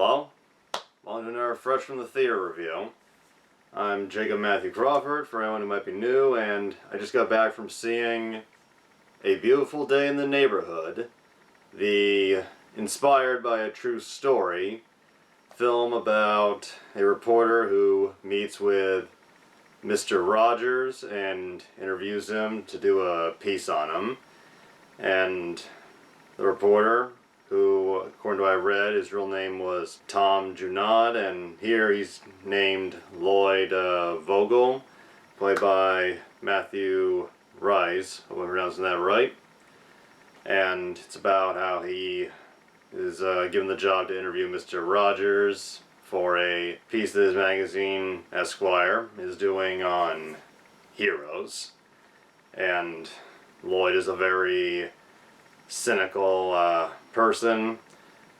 Hello, welcome to another Fresh from the Theater review. I'm Jacob Matthew Crawford, for anyone who might be new, and I just got back from seeing A Beautiful Day in the Neighborhood, the inspired by a true story film about a reporter who meets with Mr. Rogers and interviews him to do a piece on him. And the reporter, who, according to what I read, his real name was Tom Junod, and here he's named Lloyd Vogel, played by Matthew Rice, hope I'm pronouncing that right. And it's about how he is given the job to interview Mr. Rogers for a piece that his magazine, Esquire, is doing on heroes. And Lloyd is a very cynical person,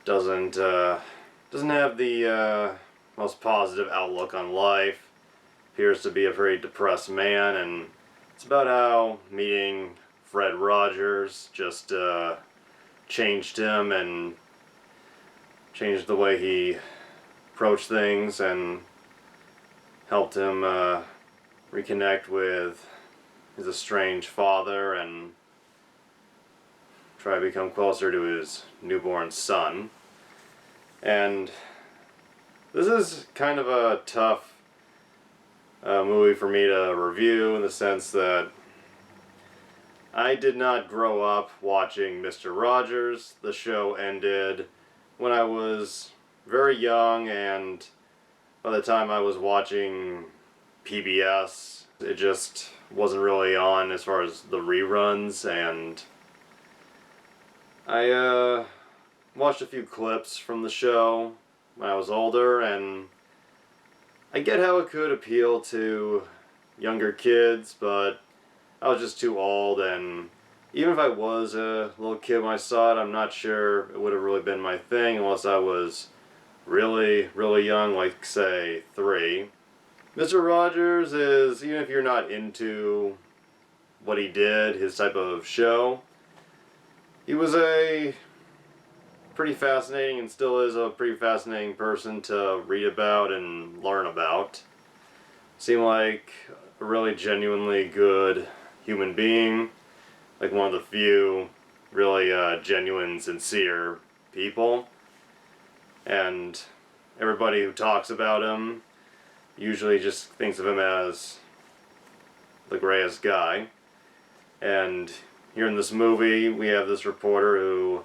doesn't have the most positive outlook on life, appears to be a very depressed man, and it's about how meeting Fred Rogers just changed him and changed the way he approached things and helped him reconnect with his estranged father and try to become closer to his newborn son. And this is kind of a tough movie for me to review, in the sense that I did not grow up watching Mr. Rogers. The show ended when I was very young, and by the time I was watching P.P.S, it just wasn't really on as far as the reruns, and I watched a few clips from the show when I was older, and I get how it could appeal to younger kids, but I was just too old, and even if I was a little kid when I saw it, I'm not sure it would have really been my thing unless I was really, really young, like, say, 3. Mr. Rogers is, even if you're not into what he did, his type of show, he was a pretty fascinating, and still is a pretty fascinating person to read about and learn about. Seemed like a really genuinely good human being, like one of the few really genuine, sincere people. And everybody who talks about him usually just thinks of him as the greatest guy. And here in this movie, we have this reporter who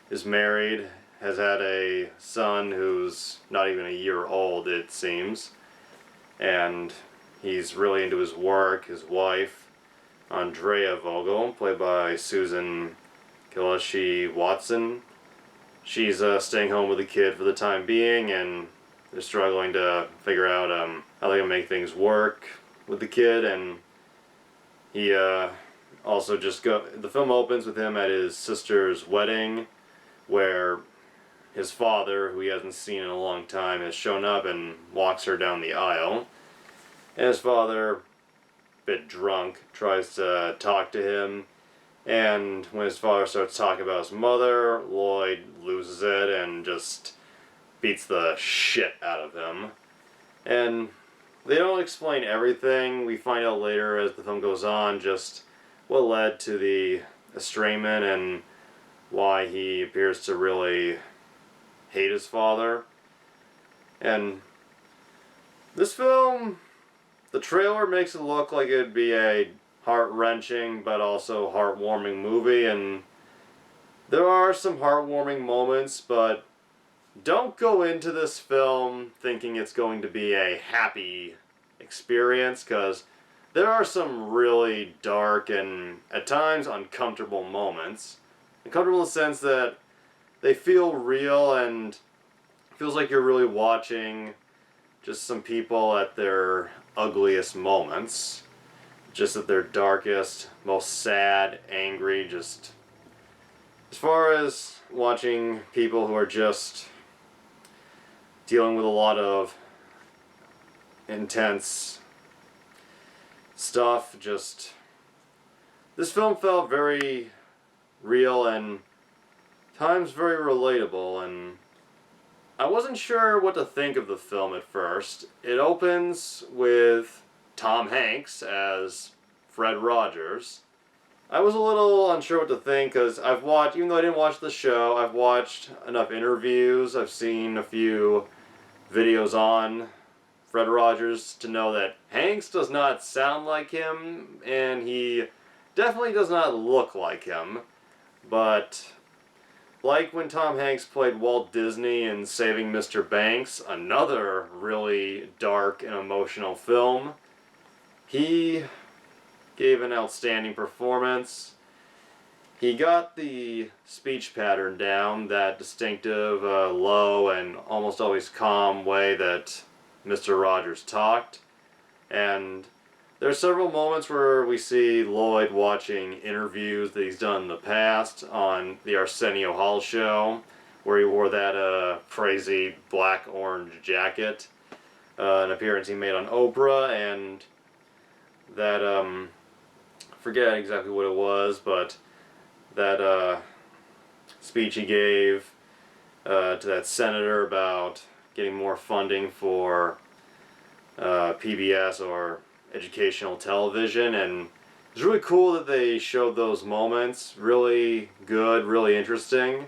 is married, has had a son who's not even a year old, it seems, and he's really into his work. His wife, Andrea Vogel, played by Susan Kelechi Watson, she's staying home with the kid for the time being, and they're struggling to figure out how they can make things work with the kid. And he also the film opens with him at his sister's wedding, where his father, who he hasn't seen in a long time, has shown up and walks her down the aisle. And his father, a bit drunk, tries to talk to him, and when his father starts talking about his mother, Lloyd loses it and just beats the shit out of him. And they don't explain everything. We find out later as the film goes on just what led to the estrangement and why he appears to really hate his father. And this film, the trailer makes it look like it'd be a heart-wrenching but also heartwarming movie, and there are some heartwarming moments, but don't go into this film thinking it's going to be a happy experience, because there are some really dark and, at times, uncomfortable moments. Uncomfortable in the sense that they feel real, and it feels like you're really watching just some people at their ugliest moments. Just at their darkest, most sad, angry, just as far as watching people who are just dealing with a lot of intense stuff. Just, this film felt very real and times very relatable, and I wasn't sure what to think of the film at first. It opens with Tom Hanks as Fred Rogers. I was a little unsure what to think because I've watched, even though I didn't watch the show, I've watched enough interviews, I've seen a few videos on Fred Rogers to know that Hanks does not sound like him, and he definitely does not look like him. But like when Tom Hanks played Walt Disney in Saving Mr. Banks, another really dark and emotional film, he gave an outstanding performance. He got the speech pattern down, that distinctive, low, and almost always calm way that Mr. Rogers talked. And there are several moments where we see Lloyd watching interviews that he's done in the past on the Arsenio Hall show, where he wore that crazy black-orange jacket, an appearance he made on Oprah, and that, forget exactly what it was, but that speech he gave to that senator about getting more funding for P.P.S. or educational television, and it's really cool that they showed those moments. Really good, really interesting.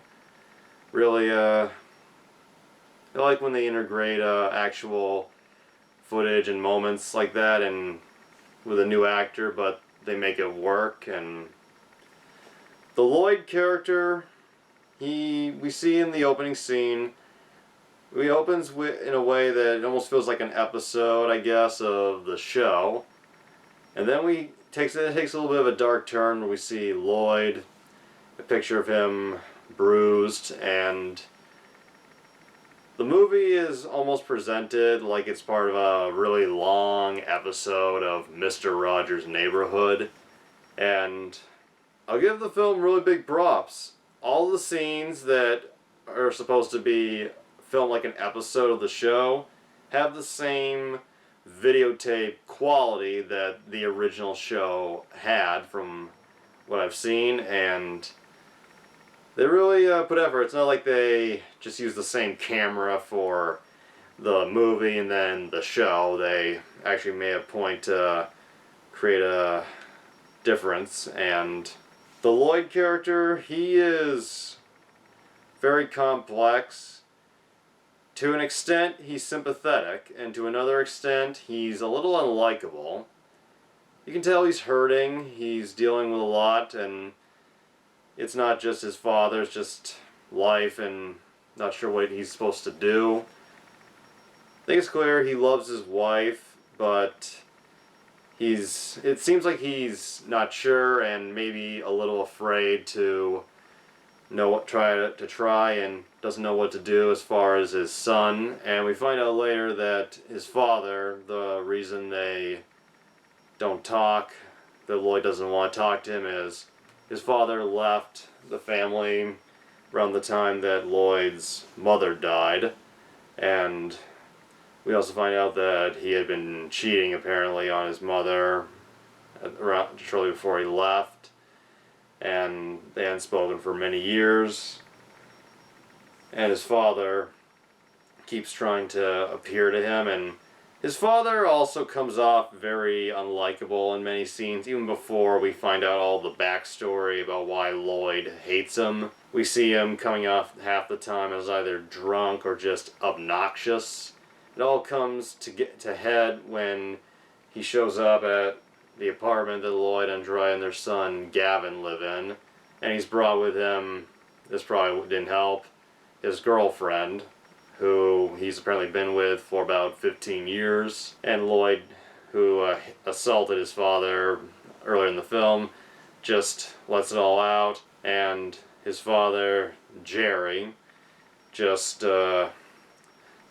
Really, I like when they integrate actual footage and moments like that and with a new actor, but they make it work. And the Lloyd character, we see in the opening scene, he opens in a way that it almost feels like an episode, I guess, of the show. And then it takes a little bit of a dark turn where we see Lloyd, a picture of him bruised, and the movie is almost presented like it's part of a really long episode of Mr. Rogers' Neighborhood. And I'll give the film really big props. All the scenes that are supposed to be filmed like an episode of the show have the same videotape quality that the original show had from what I've seen, and they really put effort. It's not like they just use the same camera for the movie and then the show. They actually made a point to create a difference. And the Lloyd character, he is very complex. To an extent, he's sympathetic, and to another extent, he's a little unlikable. You can tell he's hurting, he's dealing with a lot, and it's not just his father, it's just life and not sure what he's supposed to do. I think it's clear he loves his wife, but it seems like he's not sure and maybe a little afraid to try and doesn't know what to do as far as his son. And we find out later that his father, the reason they don't talk, that Lloyd doesn't want to talk to him, is his father left the family around the time that Lloyd's mother died. And we also find out that he had been cheating apparently on his mother shortly before he left. And they hadn't spoken for many years. And his father keeps trying to appear to him, and his father also comes off very unlikable in many scenes, even before we find out all the backstory about why Lloyd hates him. We see him coming off half the time as either drunk or just obnoxious. It all comes to head when he shows up at the apartment that Lloyd, Andrea, and their son Gavin live in, and he's brought with him, this probably didn't help, his girlfriend, who he's apparently been with for about 15 years, and Lloyd, who assaulted his father earlier in the film, just lets it all out, and his father, Jerry, just, you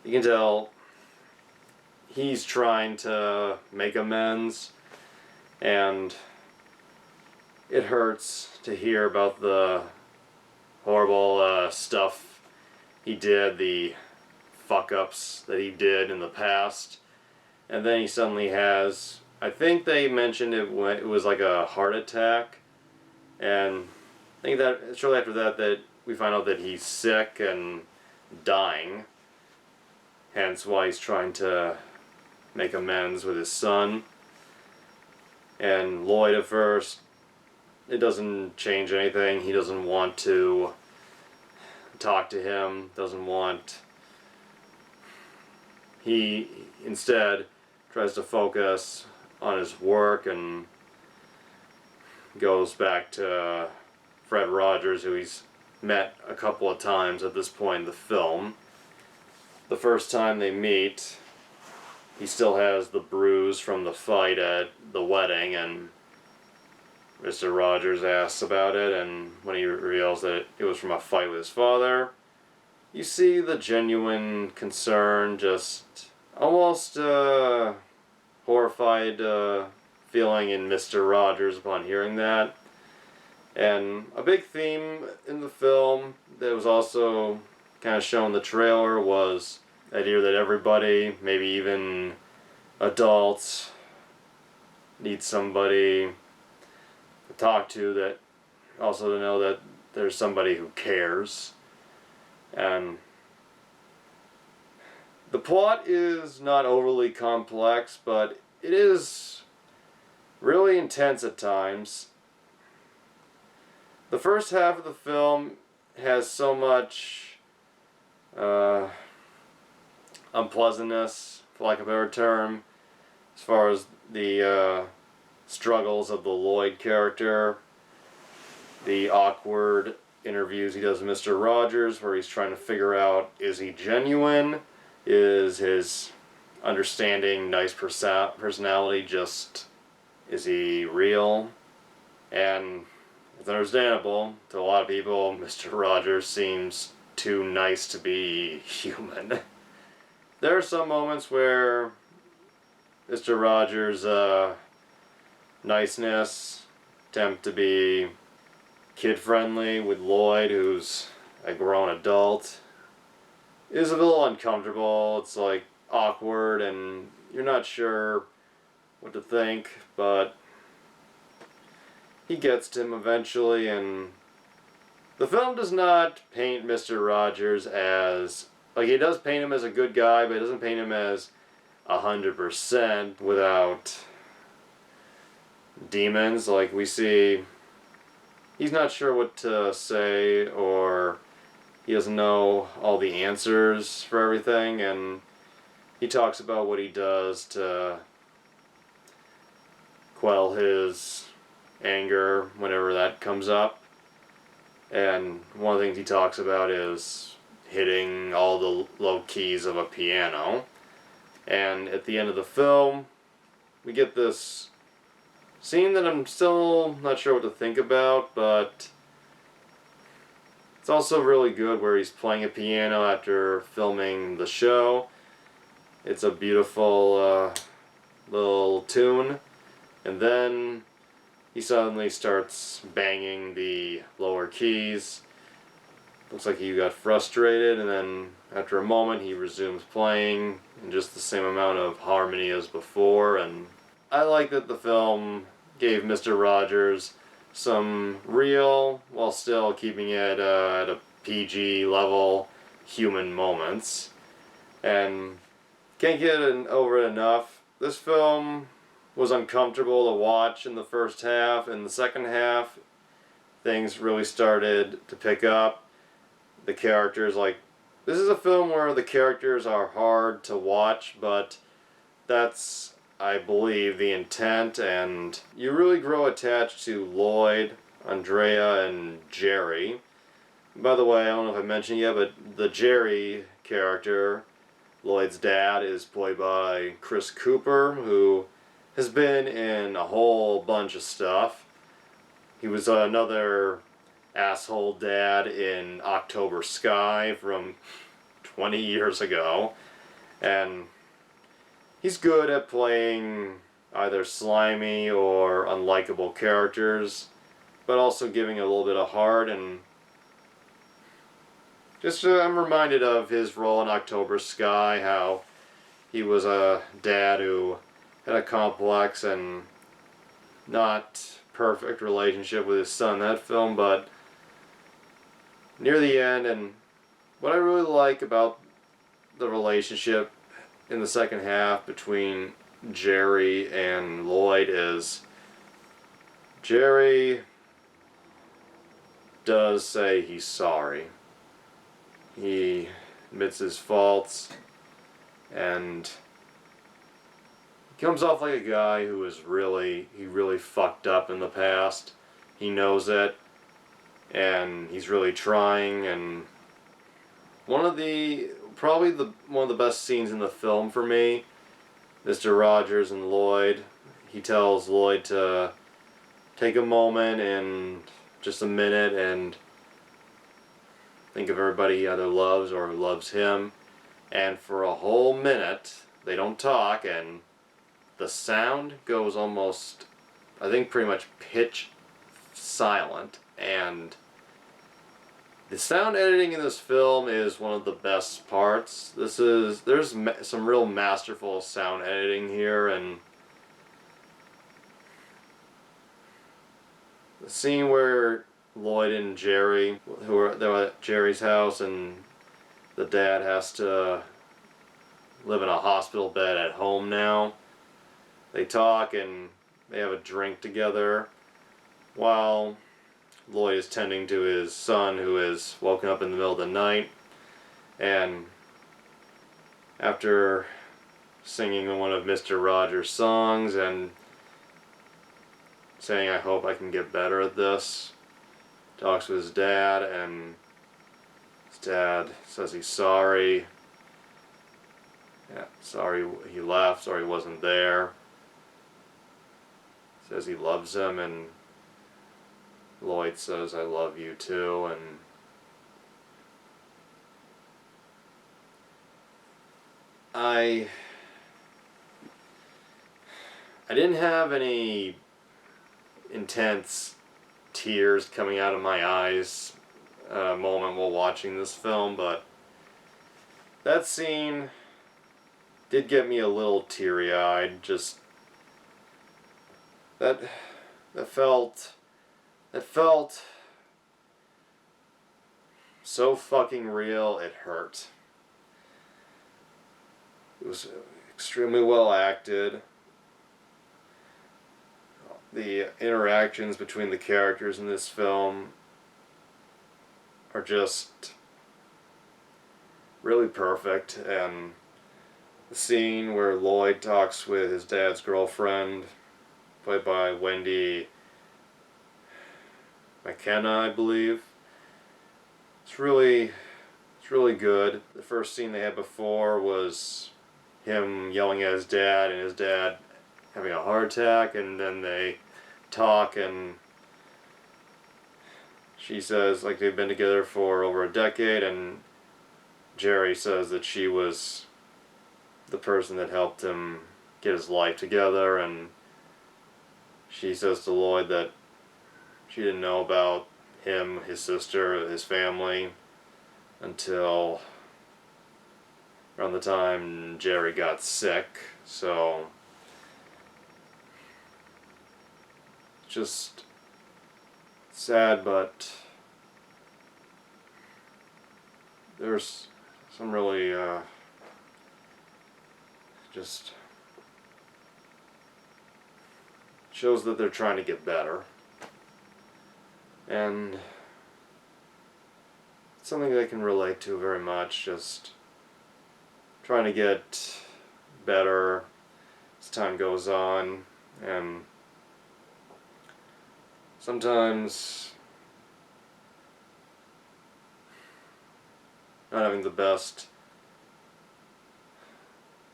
can tell he's trying to make amends. And it hurts to hear about the horrible stuff he did, the fuck-ups that he did in the past. And then he suddenly has, I think they mentioned it was like a heart attack. And I think that shortly after that we find out that he's sick and dying. hence why he's trying to make amends with his son. And Lloyd, at first, it doesn't change anything. He doesn't want to talk to him, he instead tries to focus on his work and goes back to Fred Rogers, who he's met a couple of times at this point in the film. The first time they meet, he still has the bruise from the fight at the wedding, and Mr. Rogers asks about it, and when he reveals that it was from a fight with his father, you see the genuine concern, just almost horrified feeling in Mr. Rogers upon hearing that. And a big theme in the film that was also kind of shown in the trailer was the idea that everybody, maybe even adults, need somebody to talk to, that also to know that there's somebody who cares. And the plot is not overly complex, but it is really intense at times. The first half of the film has so much unpleasantness, for lack of a better term, as far as the struggles of the Lloyd character, the awkward interviews he does with Mr. Rogers, where he's trying to figure out, is he genuine? Is his understanding, nice personality just, is he real? And it's understandable to a lot of people, Mr. Rogers seems too nice to be human. There are some moments where Mr. Rogers' niceness attempt to be kid-friendly with Lloyd, who's a grown adult, is a little uncomfortable. It's like awkward and you're not sure what to think, but he gets to him eventually. And the film does not paint Mr. Rogers as, like, he does paint him as a good guy, but it doesn't paint him as 100% without demons. Like, we see he's not sure what to say, or he doesn't know all the answers for everything, and he talks about what he does to quell his anger whenever that comes up. And one of the things he talks about is hitting all the low keys of a piano. And at the end of the film, we get this scene that I'm still not sure what to think about, but it's also really good, where he's playing a piano after filming the show. It's a beautiful little tune, and then he suddenly starts banging the lower keys. Looks like he got frustrated, and then after a moment he resumes playing in just the same amount of harmony as before. And I like that the film gave Mr. Rogers some real, while still keeping it at a PG level, human moments. And can't get over it enough. This film was uncomfortable to watch in the first half. In the second half, things really started to pick up. The characters, like, this is a film where the characters are hard to watch, but that's, I believe, the intent, and you really grow attached to Lloyd, Andrea, and Jerry. By the way, I don't know if I mentioned yet, but the Jerry character, Lloyd's dad, is played by Chris Cooper, who has been in a whole bunch of stuff. He was another asshole dad in October Sky from 20 years ago, and he's good at playing either slimy or unlikable characters, but also giving a little bit of heart. And just I'm reminded of his role in October Sky, how he was a dad who had a complex and not perfect relationship with his son in that film, but near the end. And what I really like about the relationship in the second half between Jerry and Lloyd is Jerry does say he's sorry. He admits his faults, and he comes off like a guy who is really fucked up in the past. He knows it, and he's really trying. And one of the best scenes in the film for me, Mr. Rogers and Lloyd. He tells Lloyd to take a moment and just a minute and think of everybody he either loves or who loves him. And for a whole minute, they don't talk, and the sound goes almost, I think, pretty much pitch silent. And the sound editing in this film is one of the best parts. There's some real masterful sound editing here, and the scene where Lloyd and Jerry, they're at Jerry's house, and the dad has to live in a hospital bed at home now. They talk and they have a drink together while Lloyd is tending to his son, who is woken up in the middle of the night. And after singing one of Mr. Rogers' songs and saying, "I hope I can get better at this," talks with his dad, and his dad says he's sorry. Yeah, sorry he left, sorry he wasn't there. Says he loves him, and Lloyd says, "I love you too." And I didn't have any intense tears coming out of my eyes moment while watching this film, but that scene did get me a little teary-eyed. Just that felt so fucking real, it hurt. It was extremely well acted. The interactions between the characters in this film are just really perfect, and the scene where Lloyd talks with his dad's girlfriend, played by Wendy McKenna, I believe. It's really good. The first scene they had before was him yelling at his dad, and his dad having a heart attack, and then they talk, and she says, like, they've been together for over a decade, and Jerry says that she was the person that helped him get his life together, and she says to Lloyd that she didn't know about him, his sister, his family, until around the time Jerry got sick. So just sad, but there's some really just shows that they're trying to get better, and it's something I can relate to very much. Just trying to get better as time goes on, and sometimes not having the best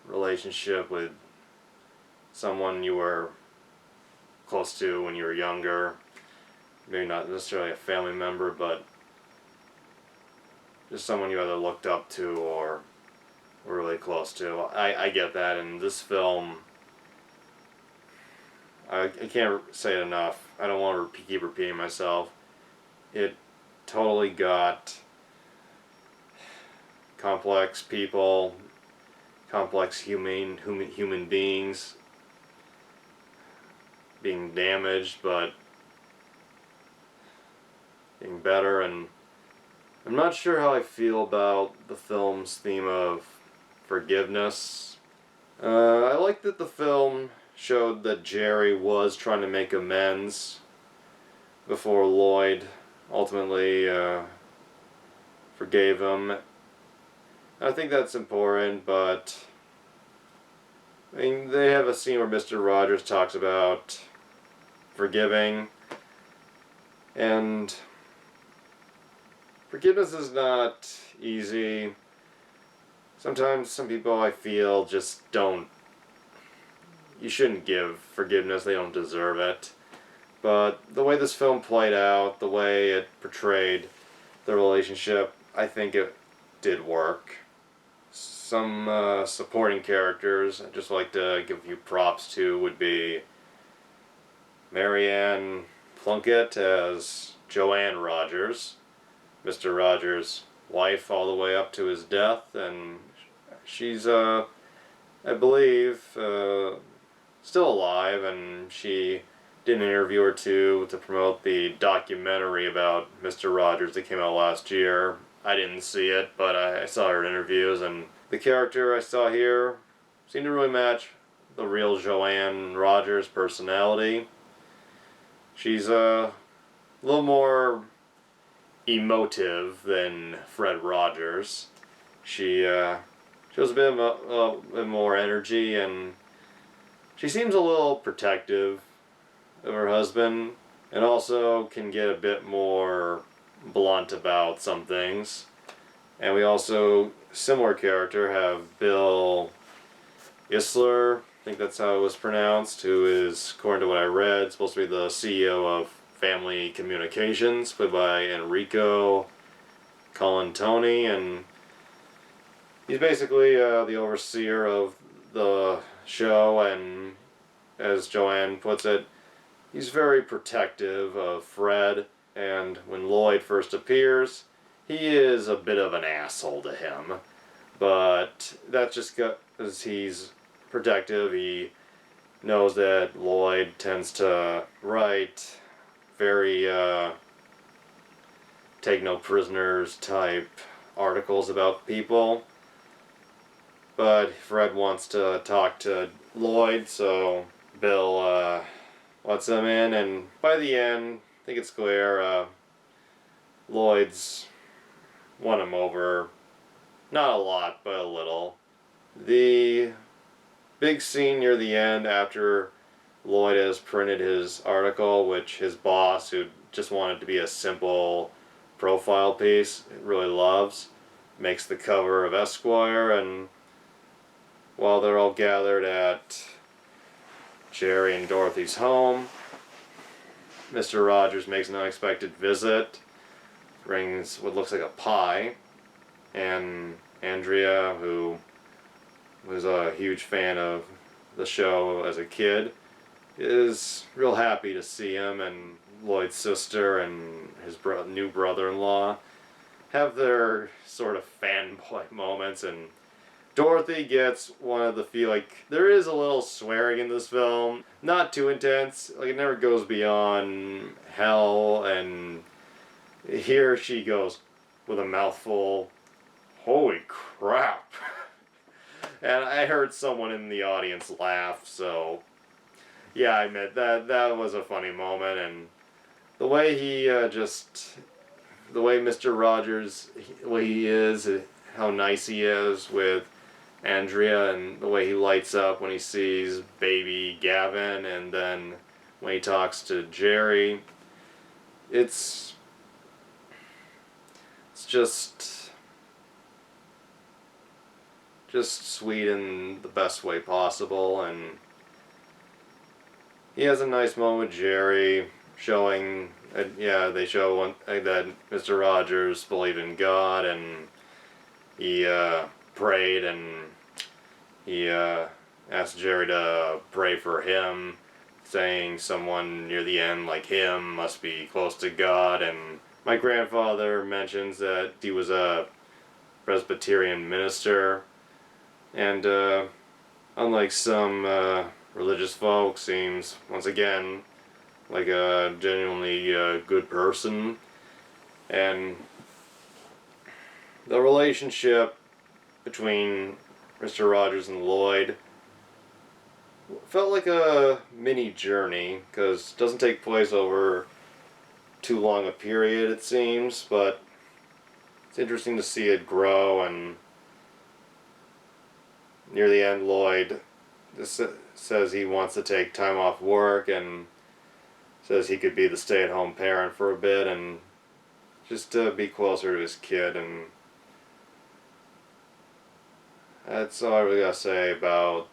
relationship with someone you were close to when you were younger, maybe not necessarily a family member, but just someone you either looked up to or were really close to. I get that, and this film, I can't say it enough. I don't want to keep repeating myself. It totally got complex people, complex human beings being damaged, but being better. And I'm not sure how I feel about the film's theme of forgiveness. I like that the film showed that Jerry was trying to make amends before Lloyd ultimately forgave him. I think that's important, but I mean, they have a scene where Mr. Rogers talks about forgiving, and forgiveness is not easy. Sometimes some people, I feel, just don't. You shouldn't give forgiveness, they don't deserve it. But the way this film played out, the way it portrayed the relationship, I think it did work. Some supporting characters I'd just like to give a few props to would be Marianne Plunkett as Joanne Rogers, Mr. Rogers' wife all the way up to his death, and she's, I believe, still alive, and she did an interview or two to promote the documentary about Mr. Rogers that came out last year. I didn't see it, but I saw her interviews, and the character I saw here seemed to really match the real Joanne Rogers' personality. She's a little more emotive than Fred Rogers. She shows a bit more energy, and she seems a little protective of her husband, and also can get a bit more blunt about some things. And we also, similar character, have Bill Isler, I think that's how it was pronounced, who is, according to what I read, supposed to be the CEO of Family Communications, played by Enrico Colantoni, and he's basically the overseer of the show, and as Joanne puts it, he's very protective of Fred, and when Lloyd first appears, he is a bit of an asshole to him, but that's just because he's protective. He knows that Lloyd tends to write very take no prisoners type articles about people, but Fred wants to talk to Lloyd, so Bill lets him in, and by the end, I think it's clear Lloyd's won him over. Not a lot, but a little. The big scene near the end after Lloyd has printed his article, which his boss, who just wanted to be a simple profile piece, really loves, makes the cover of Esquire, and while they're all gathered at Jerry and Dorothy's home, Mr. Rogers makes an unexpected visit, brings what looks like a pie, and Andrea, who was a huge fan of the show as a kid, is real happy to see him, and Lloyd's sister and his new brother-in-law have their sort of fanboy moments, and Dorothy gets one of the few, like, there is a little swearing in this film, not too intense, like it never goes beyond hell, and here she goes with a mouthful, holy crap. And I heard someone in the audience laugh, so yeah, I admit that was a funny moment, and the way he the way Mr. Rogers, the way he is, how nice he is with Andrea, and the way he lights up when he sees baby Gavin, and then when he talks to Jerry, it's just sweet in the best way possible, and he has a nice moment with Jerry, showing, they show that Mr. Rogers believed in God, and he prayed, and he asked Jerry to pray for him, saying someone near the end like him must be close to God, and my grandfather mentions that he was a Presbyterian minister, and unlike some religious folks, seems once again like a genuinely good person, and the relationship between Mr. Rogers and Lloyd. Felt like a mini journey, because it doesn't take place over too long a period, it seems, but it's interesting to see it grow. And near the end, Lloyd says he wants to take time off work and says he could be the stay-at-home parent for a bit and just to be closer to his kid. And that's all I really gotta say about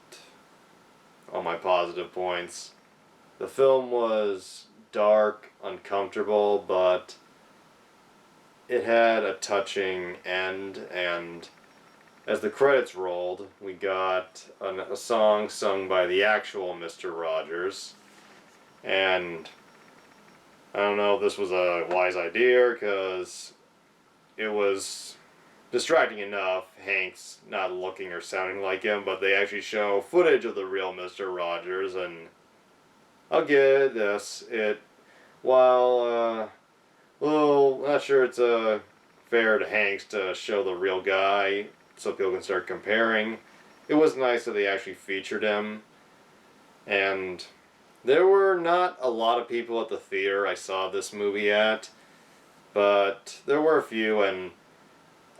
all my positive points. The film was dark, uncomfortable, but it had a touching end, and as the credits rolled, we got a song sung by the actual Mr. Rogers. And I don't know if this was a wise idea, because it was distracting enough, Hank's not looking or sounding like him, but they actually show footage of the real Mr. Rogers, and I'll get this. While not sure it's fair to Hanks to show the real guy so people can start comparing, it was nice that they actually featured him. And there were not a lot of people at the theater I saw this movie at, but there were a few. And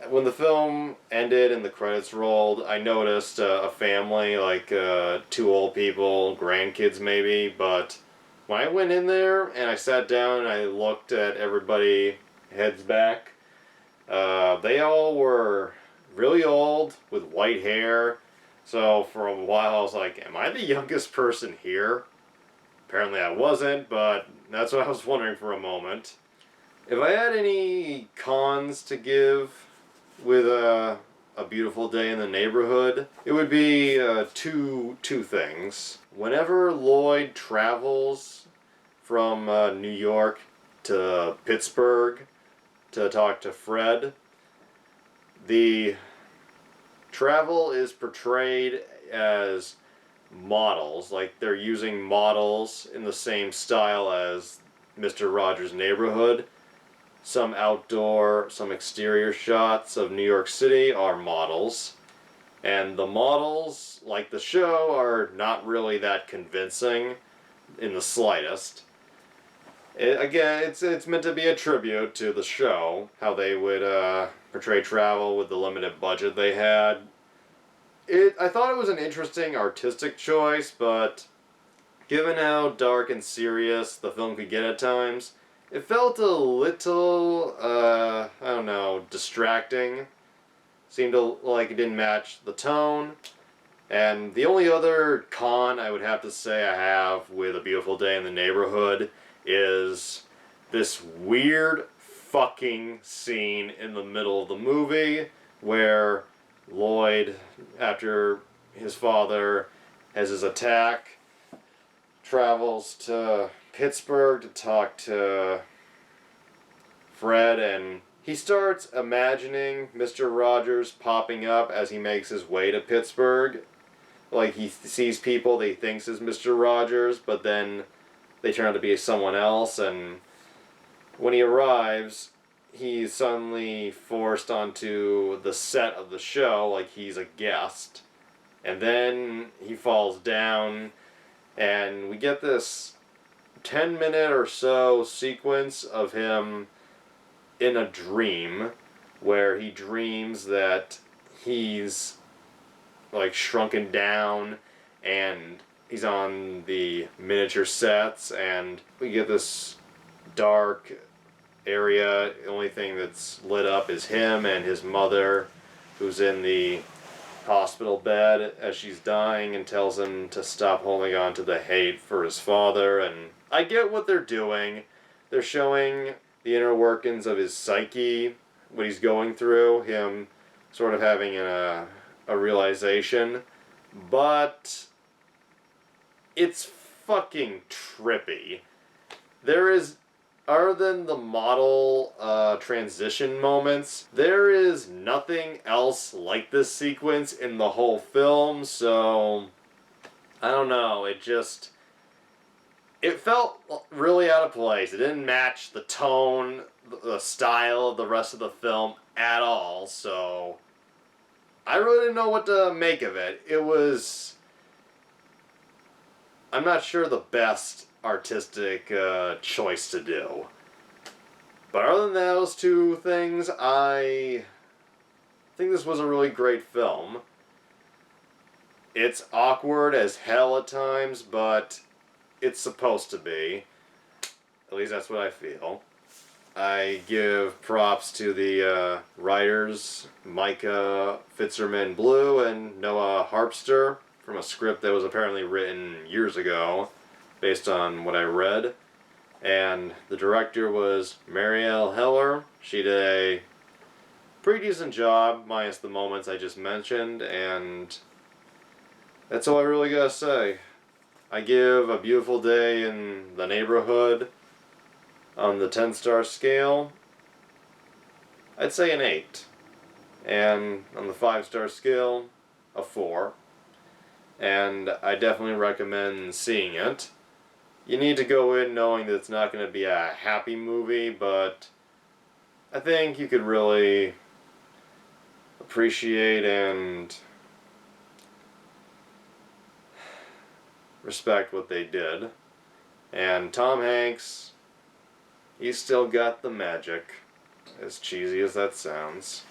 when the film ended and the credits rolled, I noticed a family, like 2 old people, grandkids maybe, but when I went in there and I sat down and I looked at everybody heads back, they all were really old with white hair. So for a while I was like, am I the youngest person here? Apparently I wasn't, but that's what I was wondering for a moment. If I had any cons to give with a Beautiful Day in the Neighborhood, it would be two things. Whenever Lloyd travels from New York to Pittsburgh to talk to Fred, the travel is portrayed as models, like they're using models in the same style as Mr. Rogers' Neighborhood. Some outdoor, some exterior shots of New York City are models, and the models, like the show, are not really that convincing in the slightest. Again, it's meant to be a tribute to the show, how they would portray travel with the limited budget they had. I thought it was an interesting artistic choice, but given how dark and serious the film could get at times, it felt a little, I don't know, distracting. Seemed like it didn't match the tone. And the only other con I would have to say I have with A Beautiful Day in the Neighborhood is this weird fucking scene in the middle of the movie where Lloyd, after his father has his attack, travels to Pittsburgh to talk to Fred, and he starts imagining Mr. Rogers popping up as he makes his way to Pittsburgh. Like, he sees people that he thinks is Mr. Rogers, but then they turn out to be someone else, and when he arrives, he's suddenly forced onto the set of the show like he's a guest. And then he falls down, and we get this 10-minute or so sequence of him in a dream where he dreams that he's like shrunken down and he's on the miniature sets, and we get this dark area. The only thing that's lit up is him and his mother, who's in the hospital bed as she's dying, and tells him to stop holding on to the hate for his father. And I get what they're doing. They're showing the inner workings of his psyche, what he's going through, him sort of having a realization. But it's fucking trippy. There is, other than the model transition moments, there is nothing else like this sequence in the whole film, so I don't know, it felt really out of place. It didn't match the tone, the style of the rest of the film at all, so I really didn't know what to make of it. It was, I'm not sure, the best artistic choice to do. But other than those two things, I think this was a really great film. It's awkward as hell at times, but it's supposed to be. At least that's what I feel. I give props to the writers, Micah Fitzerman Blue and Noah Harpster, from a script that was apparently written years ago, based on what I read. And the director was Marielle Heller. She did a pretty decent job, minus the moments I just mentioned, and that's all I really gotta say. I give A Beautiful Day in the Neighborhood, on the 10-star scale, I'd say an 8. And on the 5-star scale, a 4. And I definitely recommend seeing it. You need to go in knowing that it's not going to be a happy movie, but I think you could really appreciate and respect what they did. And Tom Hanks, he's still got the magic, as cheesy as that sounds.